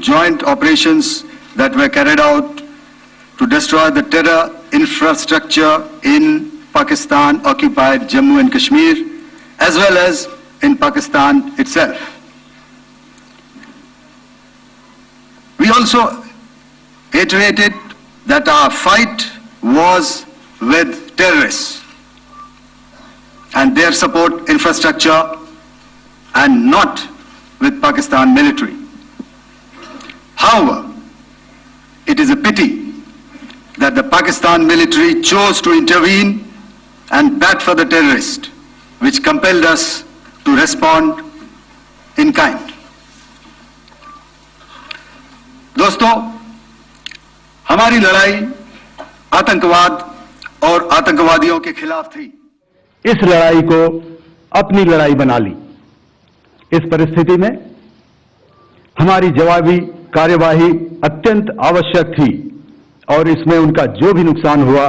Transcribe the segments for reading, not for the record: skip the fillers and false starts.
joint operations that were carried out to destroy the terror infrastructure in Pakistan-occupied Jammu and Kashmir, as well as in Pakistan itself. We also iterated that our fight was with terrorists and their support infrastructure and not with Pakistan military. However, it is a pity that the Pakistan military chose to intervene and bat for the terrorist, which compelled us to respond in kind. दोस्तों, हमारी लड़ाई आतंकवाद और आतंकवादियों के खिलाफ थी। इस लड़ाई को अपनी लड़ाई बना ली। इस परिस्थिति में हमारी जवाबी कार्यवाही अत्यंत आवश्यक थी और इसमें उनका जो भी नुकसान हुआ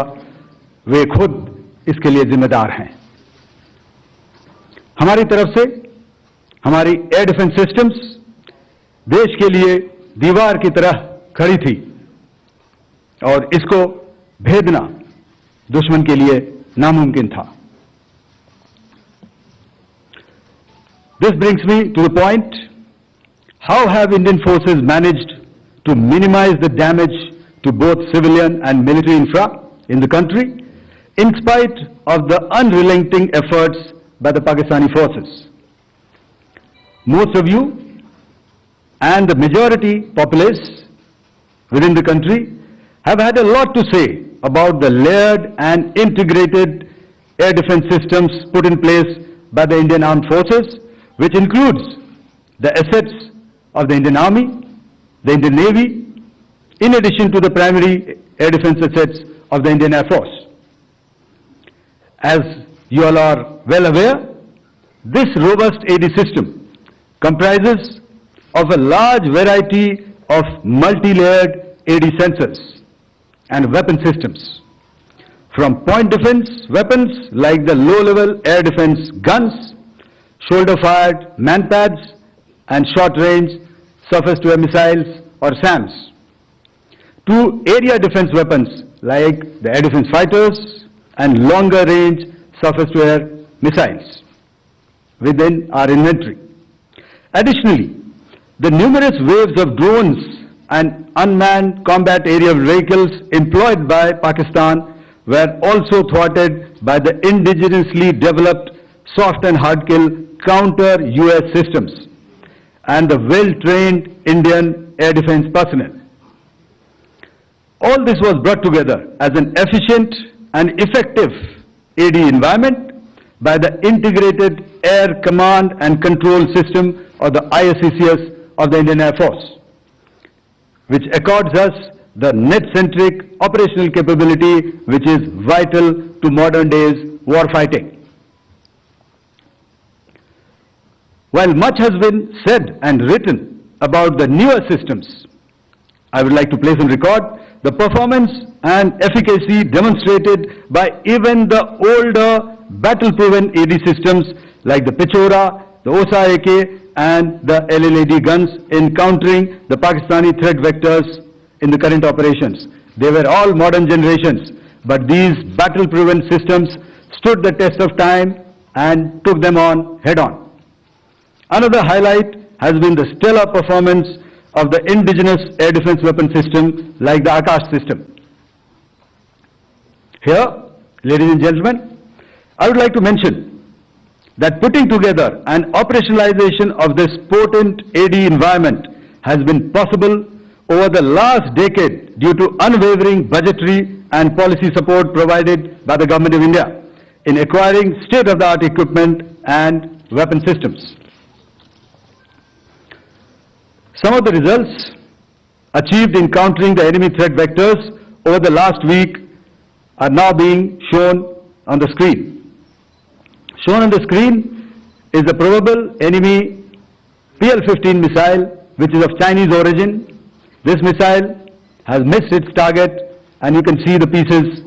वे खुद इसके लिए जिम्मेदार हैं। हमारी तरफ से हमारी एयर डिफेंस सिस्टम्स देश के लिए दीवार की तरह खड़ी थी और इसको भेदना दुश्मन के लिए नामुमकिन था। This brings me to the point, how have Indian forces managed to minimize the damage to both civilian and military infra in the country in spite of the unrelenting efforts by the Pakistani forces? Most of you and the majority populace within the country have had a lot to say about the layered and integrated air defense systems put in place by the Indian Armed Forces, which includes the assets of the Indian Army, the Indian Navy, in addition to the primary air defense assets of the Indian Air Force. As you all are well aware, this robust AD system comprises of a large variety of multi-layered AD sensors and weapon systems, from point defense weapons like the low-level air defense guns, shoulder-fired manpads, and short-range surface-to-air missiles or SAMs, to area defense weapons like the air defense fighters and longer-range surface-to-air missiles within our inventory. Additionally, the numerous waves of drones and unmanned combat aerial vehicles employed by Pakistan were also thwarted by the indigenously developed soft and hard kill counter-US systems and the well-trained Indian air defense personnel. All this was brought together as an efficient and effective AD environment by the Integrated Air Command and Control System or the ISCCS of the Indian Air Force, which accords us the net-centric operational capability which is vital to modern days war fighting. While much has been said and written about the newer systems, I would like to place on record the performance and efficacy demonstrated by even the older battle-proven AD systems like the Pichora, the OSA AK and the LLAD guns in countering the Pakistani threat vectors in the current operations. They were all modern generations, but these battle-proven systems stood the test of time and took them on head-on. Another highlight has been the stellar performance of the indigenous air defense weapon system like the Akash system. Here, ladies and gentlemen, I would like to mention that putting together and operationalization of this potent AD environment has been possible over the last decade due to unwavering budgetary and policy support provided by the Government of India in acquiring state-of-the-art equipment and weapon systems. Some of the results achieved in countering the enemy threat vectors over the last week are now being shown on the screen. Shown on the screen is the probable enemy PL-15 missile, which is of Chinese origin. This missile has missed its target, and you can see the pieces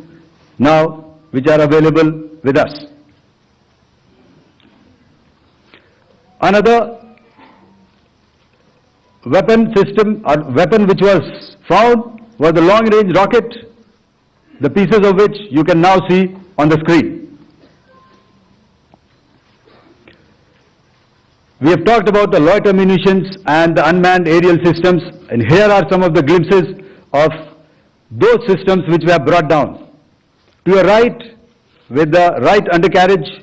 now which are available with us. Another weapon system or weapon which was found was a long-range rocket, the pieces of which you can now see on the screen. We have talked about the loiter munitions and the unmanned aerial systems, and here are some of the glimpses of those systems which we have brought down. To your right, with the right undercarriage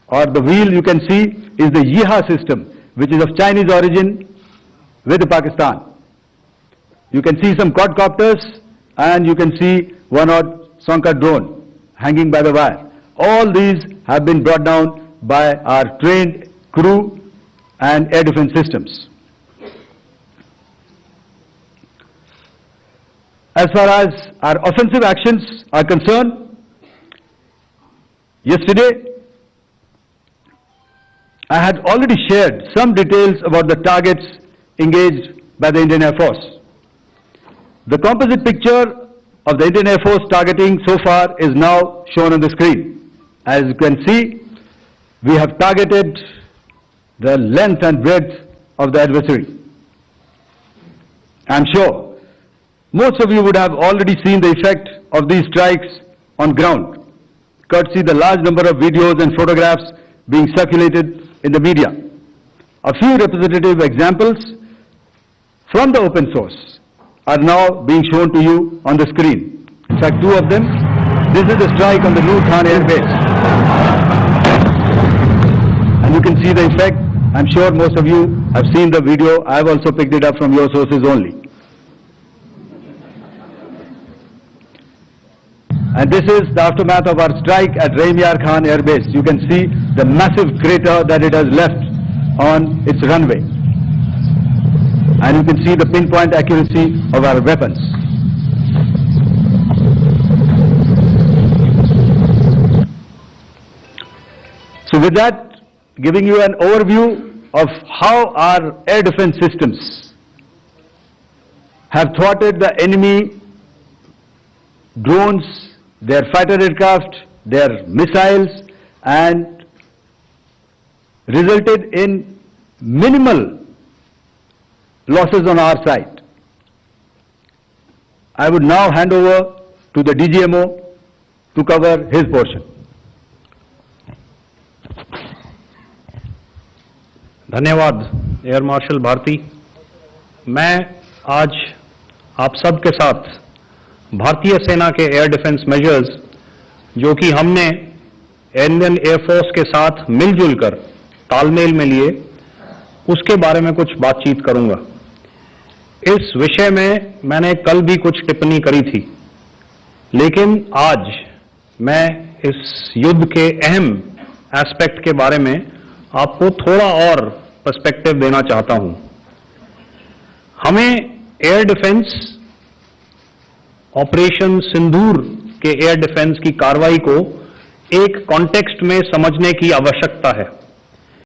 or the wheel, you can see is the Yeeha system, which is of Chinese origin with Pakistan. You can see some quadcopters and you can see one odd Sonka drone hanging by the wire. All these have been brought down by our trained crew and air defense systems. As far as our offensive actions are concerned, yesterday I had already shared some details about the targets engaged by the Indian Air Force. The composite picture of the Indian Air Force targeting so far is now shown on the screen. As you can see, we have targeted the length and breadth of the adversary. I am sure most of you would have already seen the effect of these strikes on ground, courtesy the large number of videos and photographs being circulated in the media. A few representative examples from the open source are now being shown to you on the screen. In fact, two of them. This is the strike on the Noor Khan Air Base. And you can see the effect. I'm sure most of you have seen the video. I have also picked it up from your sources only. And this is the aftermath of our strike at Raimyar Khan Air Base. You can see the massive crater that it has left on its runway. And you can see the pinpoint accuracy of our weapons. So with that, giving you an overview of how our air defense systems have thwarted the enemy drones, their fighter aircraft, their missiles, and resulted in minimal losses on our side. I would now hand over to the DGMO to cover his portion. धन्यवाद air marshal Bharti. मैं आज आप सब के साथ भारतीय सेना के एयर डिफेंस मेजर्स जो कि हमने इंडियन एयरफोर्स के साथ मिलजुल कर तालमेल में लिए, उसके बारे में कुछ बातचीत करूंगा। इस विषय में मैंने कल भी कुछ टिप्पणी करी थी, लेकिन आज मैं इस युद्ध के अहम एस्पेक्ट के बारे में आपको थोड़ा और पर्सपेक्टिव देना चाहता हूं। हमें एयर डिफेंस ऑपरेशन सिंदूर के एयर डिफेंस की कार्रवाई को एक कॉन्टेक्स्ट में समझने की आवश्यकता है।